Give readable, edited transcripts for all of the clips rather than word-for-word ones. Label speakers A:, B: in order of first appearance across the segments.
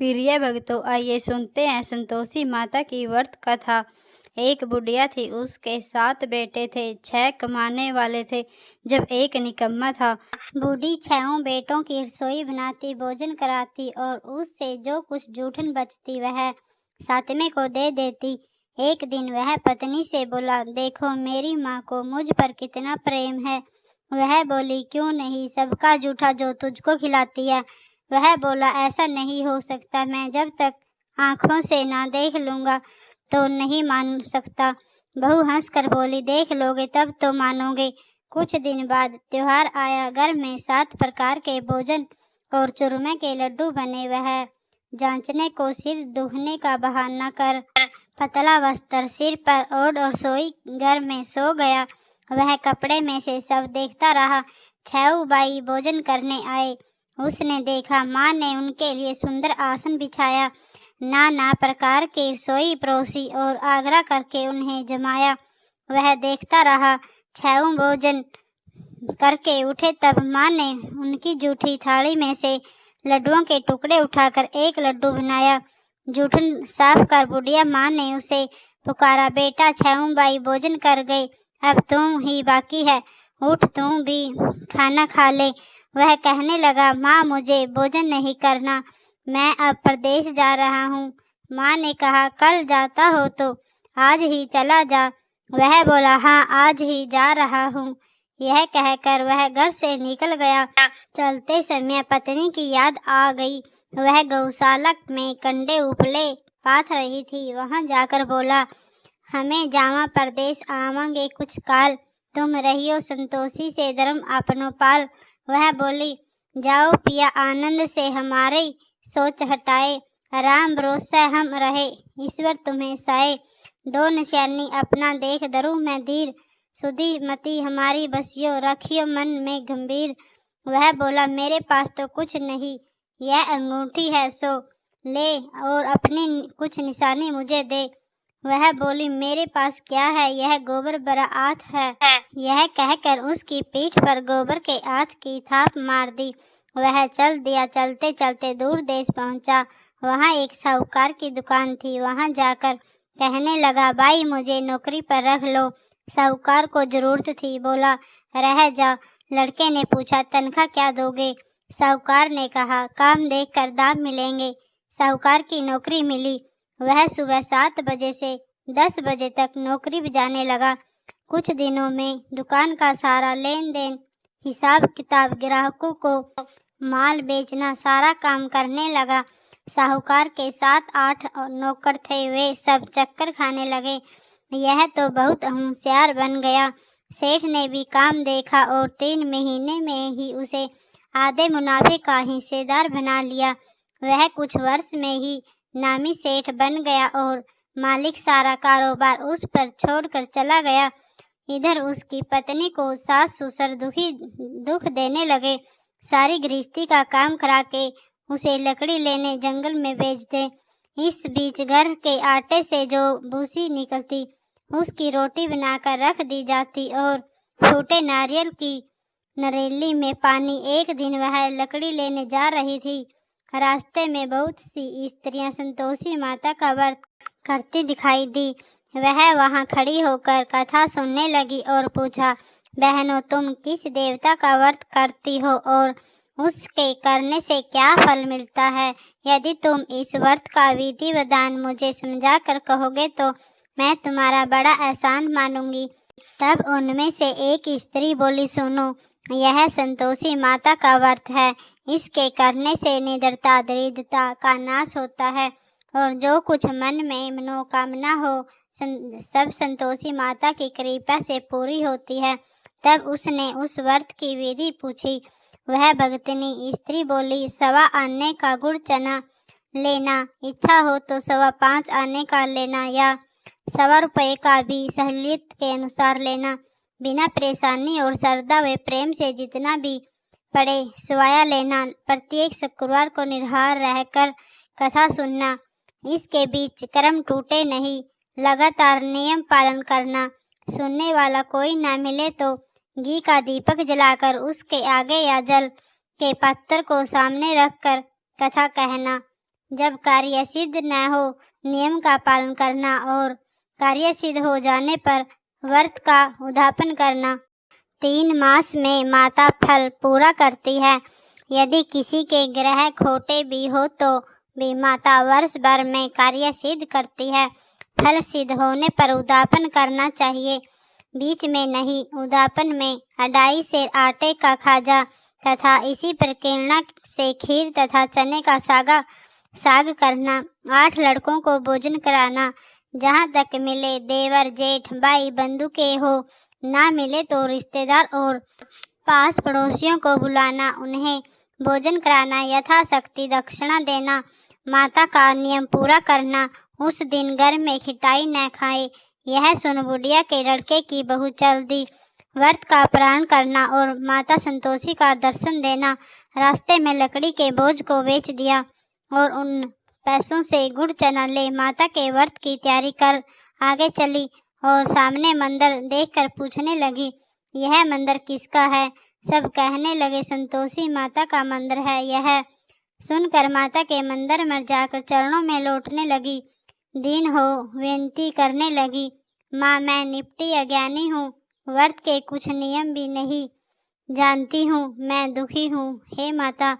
A: प्रिय भक्तों, आइए सुनते हैं संतोषी माता की व्रत कथा। एक बुढ़िया थी, उसके 7 बेटे थे। 6 कमाने वाले थे, जब एक निकम्मा था। बूढ़ी 6 बेटों की रसोई बनाती, भोजन कराती और उससे जो कुछ जूठन बचती वह 7वें को दे देती। एक दिन वह पत्नी से बोला, देखो मेरी माँ को मुझ पर कितना प्रेम है। वह बोली, क्यों नहीं, सबका जूठा जो तुझको खिलाती है। वह बोला, ऐसा नहीं हो सकता, मैं जब तक आंखों से ना देख लूँगा तो नहीं मान सकता। बहू हंसकर बोली, देख लोगे तब तो मानोगे। कुछ दिन बाद त्योहार आया। घर में 7 प्रकार के भोजन और चूरमे के लड्डू बने। वह जांचने को सिर दुखने का बहाना कर पतला वस्त्र सिर पर ओढ़ और सोई घर में सो गया। वह कपड़े में से सब देखता रहा। 6 भाई भोजन करने आए। उसने देखा, माँ ने उनके लिए सुंदर आसन बिछाया, नाना प्रकार की रसोई परोसी और आग्रह करके उन्हें जमाया। वह देखता रहा। 6 भोजन करके उठे तब माँ ने उनकी जूठी थाली में से लड्डुओं के टुकड़े उठाकर एक लड्डू बनाया। जूठन साफ कर बुढ़िया माँ ने उसे पुकारा, बेटा 6 भाई भोजन कर गए, अब तुम ही बाकी है, उठ तुम भी खाना खा ले। वह कहने लगा, माँ मुझे भोजन नहीं करना, मैं अब परदेश जा रहा हूँ। माँ ने कहा, कल जाता हो तो आज ही चला जा। वह बोला, हाँ आज ही जा रहा हूँ। यह कहकर वह घर से निकल गया। चलते समय पत्नी की याद आ गई। वह गौशाला में कंडे उपले पाथ रही थी। वहां जाकर बोला, हमें जावा परदेश आवांगे कुछ काल, तुम रहियो संतोषी से धर्म अपनो पाल। वह बोली, जाओ पिया आनंद से हमारी सोच हटाए, राम भरोसा हम रहे, ईश्वर तुम्हें सहाय। 2 निशानी अपना देख धरू मैं धीर, सुधी मती हमारी बसियो, रखियो मन में गंभीर। वह बोला, मेरे पास तो कुछ नहीं, यह अंगूठी है सो ले और अपनी कुछ निशानी मुझे दे। वह बोली, मेरे पास क्या है, यह गोबर भरा आठ है। यह कहकर उसकी पीठ पर गोबर के आठ की थाप मार दी। वह चल दिया। चलते चलते दूर देश पहुंचा। वहां एक साहूकार की दुकान थी। वहां जाकर कहने लगा, भाई मुझे नौकरी पर रख लो। साहूकार को जरूरत थी, बोला, रह जा। लड़के ने पूछा, तनख्वाह क्या दोगे? साहूकार ने कहा, काम देख कर दाम मिलेंगे। साहूकार की नौकरी मिली। वह सुबह 7 बजे से 10 बजे तक नौकरी बजाने लगा। कुछ दिनों में दुकान का सारा लेन देन, हिसाब किताब, ग्राहकों को माल बेचना, सारा काम करने लगा। साहूकार के 7-8 नौकर थे, वे सब चक्कर खाने लगे। यह तो बहुत होशियार बन गया। सेठ ने भी काम देखा और 3 महीने में ही उसे आधे मुनाफे का हिस्सेदार बना लिया। वह कुछ वर्ष में ही नामी सेठ बन गया और मालिक सारा कारोबार उस पर छोड़कर चला गया। इधर उसकी पत्नी को सास ससुर दुख देने लगे। सारी गृहस्थी का काम करा के उसे लकड़ी लेने जंगल में भेज दे। इस बीच घर के आटे से जो भूसी निकलती उसकी रोटी बनाकर रख दी जाती और फूटे नारियल की नरेली में पानी। एक दिन वह लकड़ी लेने जा रही थी। रास्ते में बहुत सी स्त्रियां संतोषी माता का व्रत करती दिखाई दी। वह वहां खड़ी होकर कथा सुनने लगी और पूछा, बहनों तुम किस देवता का व्रत करती हो और उसके करने से क्या फल मिलता है? यदि तुम इस व्रत का विधि विधान मुझे समझा कर कहोगे तो मैं तुम्हारा बड़ा एहसान मानूंगी। तब उनमें से एक स्त्री बोली, सुनो, यह संतोषी माता का व्रत है। इसके करने से निडरता दरिद्रता का नाश होता है और जो कुछ मन में मनोकामना हो सब संतोषी माता की कृपा से पूरी होती है। तब उसने उस व्रत की विधि पूछी। वह भगतनी स्त्री बोली, 1.25 आने का गुड़ चना लेना, इच्छा हो तो 5.25 आने का लेना या 1.25 रुपये का भी सहूलियत के अनुसार लेना। बिना परेशानी और श्रद्धा व प्रेम से जितना भी पड़े स्वाया लेना। प्रत्येक शुक्रवार को निराहार रहकर कथा सुनना। इसके बीच कर्म टूटे नहीं, लगातार नियम पालन करना। सुनने वाला कोई ना मिले तो घी का दीपक जलाकर उसके आगे या जल के पात्र को सामने रखकर कथा कहना। जब कार्य सिद्ध न हो नियम का पालन करना और कार्य सिद्ध हो जाने पर व्रत का उद्यापन करना। 3 मास में माता फल पूरा करती है। यदि किसी के ग्रह खोटे भी हो तो भी माता वर्ष भर में कार्य सिद्ध करती है। फल सिद्ध होने पर उद्यापन करना चाहिए, बीच में नहीं। उद्यापन में 2.5 सेर आटे का खाजा तथा इसी प्रक्रिया से खीर तथा चने का साग करना। 8 लड़कों को भोजन कराना। जहाँ तक मिले देवर जेठ भाई बंधु के हो, ना मिले तो रिश्तेदार और पास पड़ोसियों को बुलाना, उन्हें भोजन कराना, यथाशक्ति दक्षिणा देना। माता का नियम पूरा करना। उस दिन घर में खिटाई न खाए। यह सुन बुढ़िया के लड़के की बहू चल दी। व्रत का पारण करना और माता संतोषी का दर्शन देना। रास्ते में लकड़ी के बोझ को बेच दिया और उन पैसों से गुड़ चना ले माता के व्रत की तैयारी कर आगे चली और सामने मंदिर देखकर पूछने लगी, यह मंदिर किसका है? सब कहने लगे, संतोषी माता का मंदिर है यह। सुनकर माता के मंदिर में जाकर चरणों में लौटने लगी। दीन हो विनती करने लगी, माँ मैं निपटी अज्ञानी हूँ, व्रत के कुछ नियम भी नहीं जानती हूँ, मैं दुखी हूँ। हे माता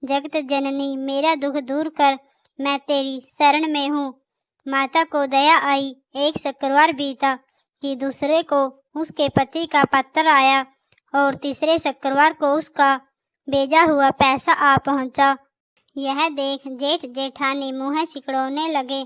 A: जगत जननी, मेरा दुख दूर कर, मैं तेरी शरण में हूँ। माता को दया आई। एक शुक्रवार बीता कि दूसरे को उसके पति का पत्र आया और तीसरे शुक्रवार को उसका भेजा हुआ पैसा आ पहुँचा। यह देख जेठ जेठानी मुँह सिकुड़ने लगे।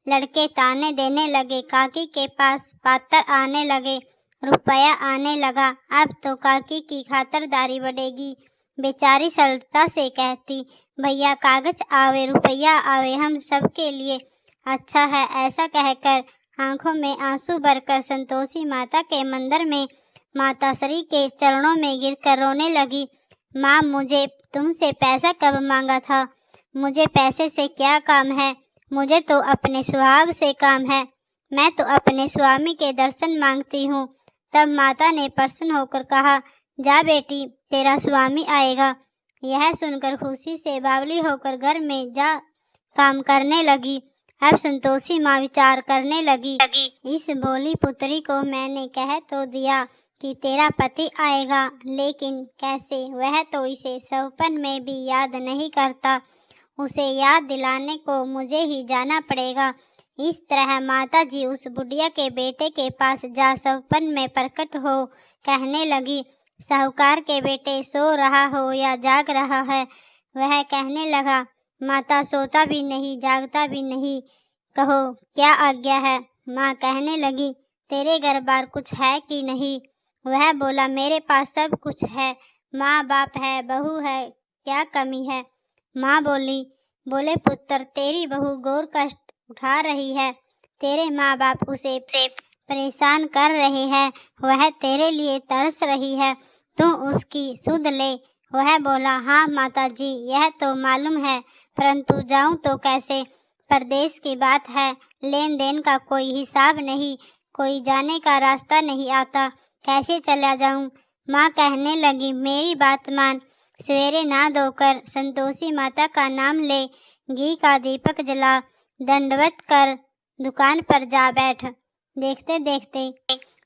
A: लड़के ताने देने लगे। काकी के पास पात्र आने लगे, रुपया आने लगा। अब तो काकी की खातिरदारी बढ़ेगी। बेचारी सरलता से कहती, भैया कागज आवे रुपया आवे, हम सब के लिए अच्छा है। ऐसा कहकर आंखों में आंसू भरकर संतोषी माता के मंदिर में माता श्री के चरणों में गिरकर रोने लगी। माँ मुझे तुमसे पैसा कब मांगा था? मुझे पैसे से क्या काम है? मुझे तो अपने सुहाग से काम है। मैं तो अपने स्वामी के दर्शन मांगती हूँ। तब माता ने प्रसन्न होकर कहा, जा बेटी तेरा स्वामी आएगा। यह सुनकर खुशी से बावली होकर घर में जा काम करने लगी। अब संतोषी माँ विचार करने लगी, इस भोली पुत्री को मैंने कह तो दिया कि तेरा पति आएगा, लेकिन कैसे? वह तो इसे सपन में भी याद नहीं करता। उसे याद दिलाने को मुझे ही जाना पड़ेगा। इस तरह माता जी उस बुढ़िया के बेटे के पास जा सपन में प्रकट हो कहने लगी, साहूकार के बेटे सो रहा हो या जाग रहा है? वह कहने लगा, माता सोता भी नहीं जागता भी नहीं, कहो क्या आज्ञा है? माँ कहने लगी, तेरे घर बार कुछ है कि नहीं? वह बोला, मेरे पास सब कुछ है, माँ बाप है, बहू है, क्या कमी है? माँ बोले पुत्र तेरी बहू घोर कष्ट उठा रही है, तेरे माँ बाप उसे परेशान कर रहे हैं, वह तेरे लिए तरस रही है, तू उसकी सुध ले। वह बोला, हाँ माता जी यह तो मालूम है, परंतु जाऊं तो कैसे? परदेश की बात है, लेन देन का कोई हिसाब नहीं, कोई जाने का रास्ता नहीं आता, कैसे चला जाऊं? माँ कहने लगी, मेरी बात मान, सवेरे नहा धोकर संतोषी माता का नाम ले, घी का दीपक जला, दंडवत कर दुकान पर जा बैठ। देखते देखते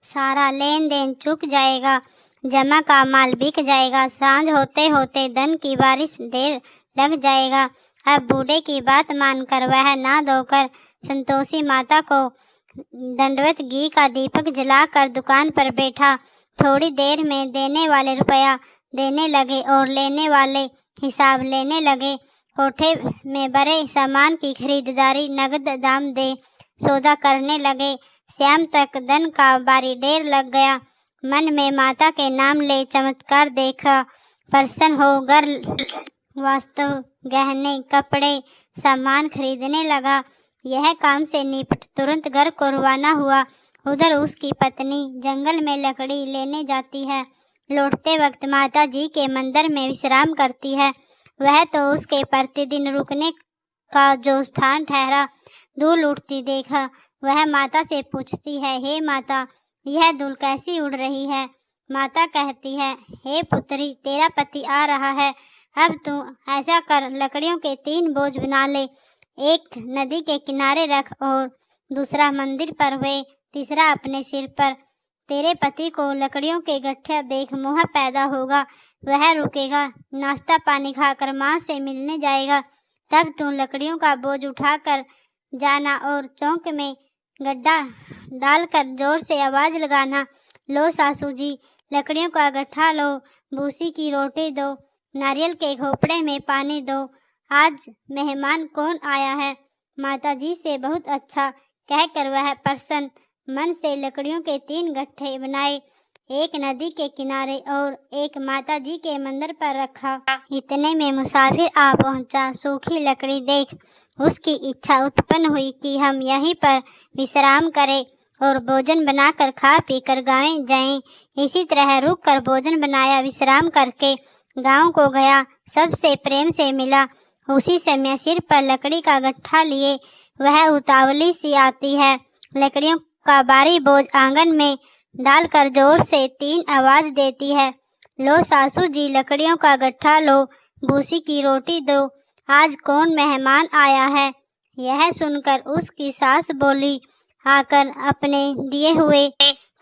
A: सारा लेन देन चुक जाएगा, जमा का माल बिक जाएगा, सांझ होते होते धन की बारिश ढेर लग जाएगा। अब बूढ़े की बात मानकर वह नहा धोकर संतोषी माता को दंडवत घी का दीपक जलाकर दुकान पर बैठा। थोड़ी देर में देने वाले रुपया देने लगे और लेने वाले हिसाब लेने लगे। कोठे में बड़े सामान की खरीदारी नगद दाम दे सौदा करने लगे। शाम तक धन का बारी ढेर लग गया। मन में माता के नाम ले चमत्कार देखा, प्रसन्न हो घर वास्तव गहने कपड़े सामान खरीदने लगा। यह काम से निपट तुरंत घर को रवाना हुआ। उधर उसकी पत्नी जंगल में लकड़ी लेने जाती है। लौटते वक्त माता जी के मंदिर में विश्राम करती है। वह तो उसके प्रतिदिन रुकने का जो स्थान ठहरा, धूल उड़ती देखा। वह माता से पूछती है, हे माता यह धूल कैसी उड़ रही है? माता कहती है, हे पुत्री तेरा पति आ रहा है, अब तू ऐसा कर लकड़ियों के 3 बोझ बना ले एक नदी के किनारे रख और दूसरा मंदिर पर हुए, तीसरा अपने सिर पर। तेरे पति को लकड़ियों के गट्ठे देख मोह पैदा होगा, वह रुकेगा, नाश्ता पानी खाकर माँ से मिलने जाएगा। तब तू लकड़ियों का बोझ उठाकर जाना और चौक में गड्ढा डालकर जोर से आवाज लगाना, लो सासू जी, लकड़ियों का गट्ठा लो, भूसी की रोटी दो, नारियल के खोपड़े में पानी दो, आज मेहमान कौन आया है। माताजी से बहुत अच्छा कहकर वह प्रसन्न मन से लकड़ियों के 3 गट्ठे बनाए, एक नदी के किनारे और एक माताजी के मंदिर पर रखा। इतने में मुसाफिर आ पहुंचा। सूखी लकड़ी देख उसकी इच्छा उत्पन्न हुई कि हम यहीं पर विश्राम करें और भोजन बनाकर खा पीकर गाँव जाएं। इसी तरह रुक कर भोजन बनाया, विश्राम करके गांव को गया, सबसे प्रेम से मिला। उसी समय सिर पर लकड़ी का गट्ठा लिए वह उतावली सी आती है, लकड़ियों का भारी बोझ आंगन में डालकर जोर से 3 आवाज देती है, लो सासू जी, लकड़ियों का गट्ठा लो, भूसी की रोटी दो, आज कौन मेहमान आया है। यह सुनकर उसकी सास बोली, आकर अपने दिए हुए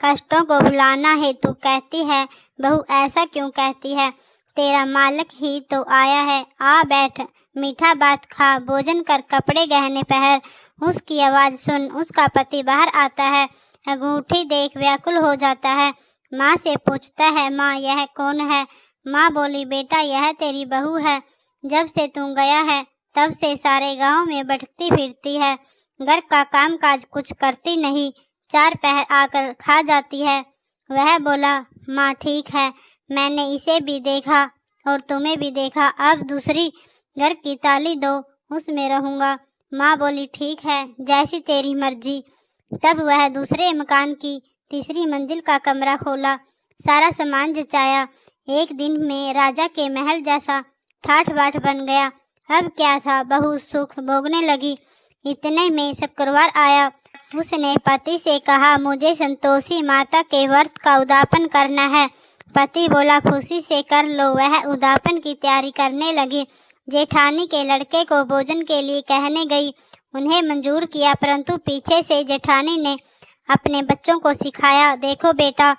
A: कष्टों को भुलाना हेतु कहती है, बहू ऐसा क्यों कहती है, तेरा मालिक ही तो आया है, आ बैठ, मीठा बात खा, भोजन कर, कपड़े गहने पहन। उसकी आवाज़ सुन उसका पति बाहर आता है, अंगूठी देख व्याकुल हो जाता है। माँ से पूछता है, माँ यह कौन है। माँ बोली, बेटा यह तेरी बहू है, जब से तू गया है तब से सारे गांव में भटकती फिरती है, घर का काम काज कुछ करती नहीं, 4 पहर आकर खा जाती है। वह बोला, माँ ठीक है, मैंने इसे भी देखा और तुम्हें भी देखा, अब दूसरी घर की ताली दो, उसमें रहूँगा। माँ बोली, ठीक है, जैसी तेरी मर्जी। तब वह दूसरे मकान की तीसरी मंजिल का कमरा खोला, सारा सामान जचाया, एक दिन में राजा के महल जैसा ठाठ बाट बन गया। अब क्या था, बहू सुख भोगने लगी। इतने में शुक्रवार आया। उसने पति से कहा, मुझे संतोषी माता के व्रत का उद्यापन करना है। पति बोला, खुशी से कर लो। वह उद्यापन की तैयारी करने लगी। जेठानी के लड़के को भोजन के लिए कहने गई, उन्हें मंजूर किया, परंतु पीछे से जेठानी ने अपने बच्चों को सिखाया, देखो बेटा,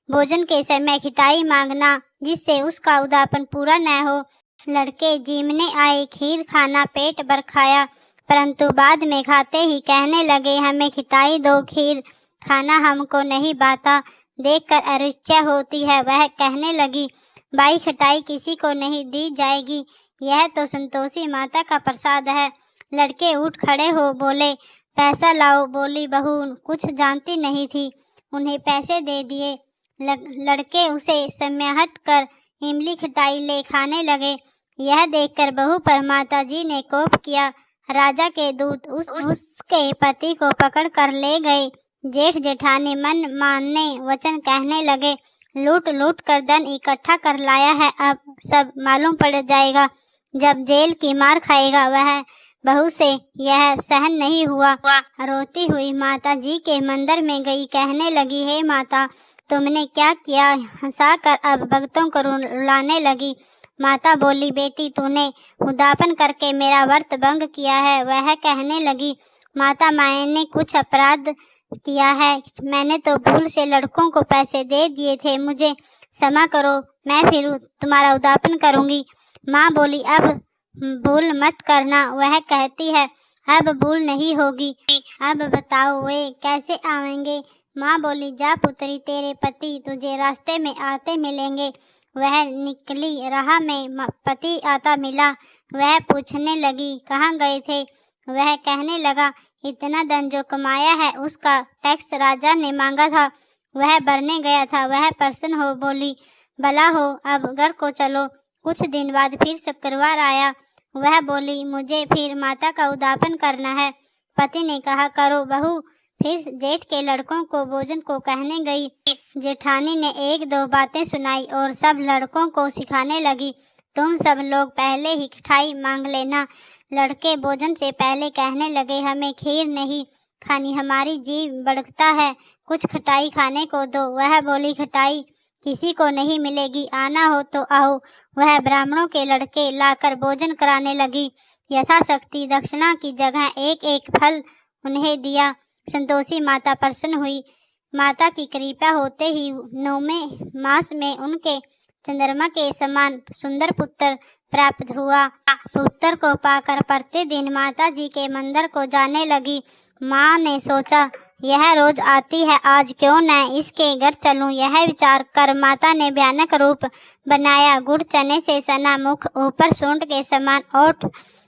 A: भोजन के समय खिटाई मांगना, जिससे उसका उद्यापन पूरा न हो। लड़के जीमने आए, खीर खाना पेट भर खाया, परंतु बाद में खाते ही कहने लगे, हमें खिटाई दो, खीर खाना हमको नहीं भाता, देखकर अरिच्चा होती है। वह कहने लगी, भाई खिटाई किसी को नहीं दी जाएगी, यह तो संतोषी माता का प्रसाद है। लड़के उठ खड़े हो बोले, पैसा लाओ। बोली बहू कुछ जानती नहीं थी, उन्हें पैसे दे दिए। लड़के उसे सम्याहट कर इमली खिटाई ले खाने लगे। यह देखकर बहू पर माताजी ने कोप किया। राजा के दूत उसके पति को पकड़ कर ले गए। जेठ जेठानी मन मानने वचन कहने लगे, लूट लूट कर धन इकट्ठा कर लाया है, अब सब मालूम पड़ जाएगा, जब जेल की मार खाएगा। वह बहू से यह सहन नहीं हुआ, रोती हुई माता जी के मंदिर में गई, कहने लगी, हे माता, तुमने क्या किया। हंसाकर अब भक्तों को रुलाने लगी। माता बोली, बेटी तूने उद्यापन करके मेरा व्रत भंग किया है। वह कहने लगी, माता मैंने कुछ अपराध किया है, मैंने तो भूल से लड़कों को पैसे दे दिए थे, मुझे क्षमा करो, मैं फिर तुम्हारा उद्यापन करूंगी। माँ बोली, अब भूल मत करना। वह कहती है, अब भूल नहीं होगी, अब बताओ वे कैसे आवेंगे। माँ बोली, जा पुत्री, तेरे पति तुझे रास्ते में आते मिलेंगे। वह निकली, राह में पति आता मिला। वह पूछने लगी, कहाँ गए थे। वह कहने लगा, इतना धन जो कमाया है उसका टैक्स राजा ने मांगा था, वह भरने गया था। वह प्रसन्न हो बोली, भला हो, अब घर को चलो। कुछ दिन बाद फिर शुक्रवार आया। वह बोली, मुझे फिर माता का उद्यापन करना है। पति ने कहा, करो बहू। फिर जेठ के लड़कों को भोजन को कहने गई। जेठानी ने 1-2 बातें सुनाई और सब लड़कों को सिखाने लगी, तुम सब लोग पहले ही खिटाई मांग लेना। लड़के भोजन से पहले कहने लगे, हमें खीर नहीं खानी, हमारी जीभ बड़कता है, कुछ खटाई खाने को दो। वह बोली, खटाई किसी को नहीं मिलेगी, आना हो तो आओ। वह ब्राह्मणों के लड़के लाकर भोजन कराने लगी। यथाशक्ति दक्षिणा की जगह एक एक फल उन्हें दिया। संतोषी माता प्रसन्न हुई। माता की कृपा होते ही 9वें मास में उनके चंद्रमा के समान सुंदर पुत्र प्राप्त हुआ। पुत्र को पाकर प्रतिदिन माता जी के मंदिर को जाने लगी। माँ ने सोचा, यह रोज आती है, आज क्यों न इसके घर चलूं। यह विचार कर माता ने भयानक रूप बनाया। गुड़ चने से सना मुख, ऊपर सूंड के समान ओठ,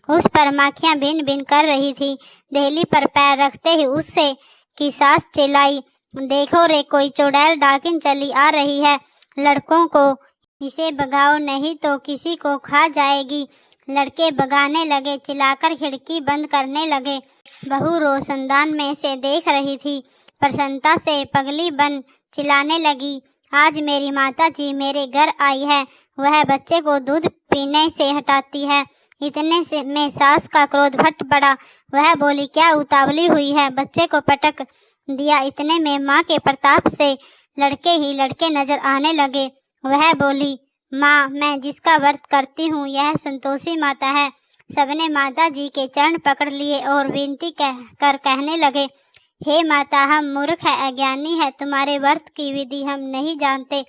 A: उस पर माखियां भिन भिन कर रही थी। देहली पर पैर रखते ही उससे की सास चिल्लाई, देखो रे, कोई चुड़ैल डाकिन चली आ रही है। लड़कों को इसे भगाओ, नहीं तो किसी को खा जाएगी। लड़के भगाने लगे, चिल्लाकर खिड़की बंद करने लगे। बहू रोशनदान में से देख रही थी। प्रसन्नता से पगली बन चिल्लाने लगी, आज मेरी माता जी मेरे घर आई है। वह बच्चे को दूध पीने से हटाती है। इतने से में सास का क्रोध फट पड़ा। वह बोली, क्या उतावली हुई है। बच्चे को पटक दिया। इतने में माँ के प्रताप से लड़के ही लड़के नजर आने लगे। वह बोली, माँ, मैं जिसका व्रत करती हूँ यह संतोषी माता है। सबने माता जी के चरण पकड़ लिए और विनती कर कहने लगे, हे माता, हम मूर्ख है, अज्ञानी है, तुम्हारे व्रत की विधि हम नहीं जानते।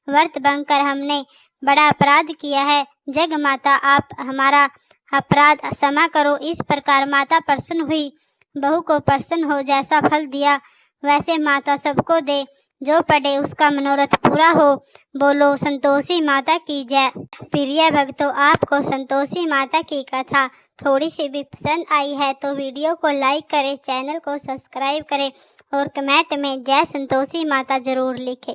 A: व्रत भंग कर हमने बड़ा अपराध किया है। जग माता, आप हमारा अपराध क्षमा करो। इस प्रकार माता प्रसन्न हुई। बहू को प्रसन्न हो जैसा फल दिया वैसे माता सबको दे, जो पढ़े उसका मनोरथ पूरा हो। बोलो संतोषी माता की जय। प्रिय भक्तों, आपको संतोषी माता की कथा थोड़ी सी भी पसंद आई है तो वीडियो को लाइक करें, चैनल को सब्सक्राइब करें और कमेंट में जय संतोषी माता जरूर लिखें।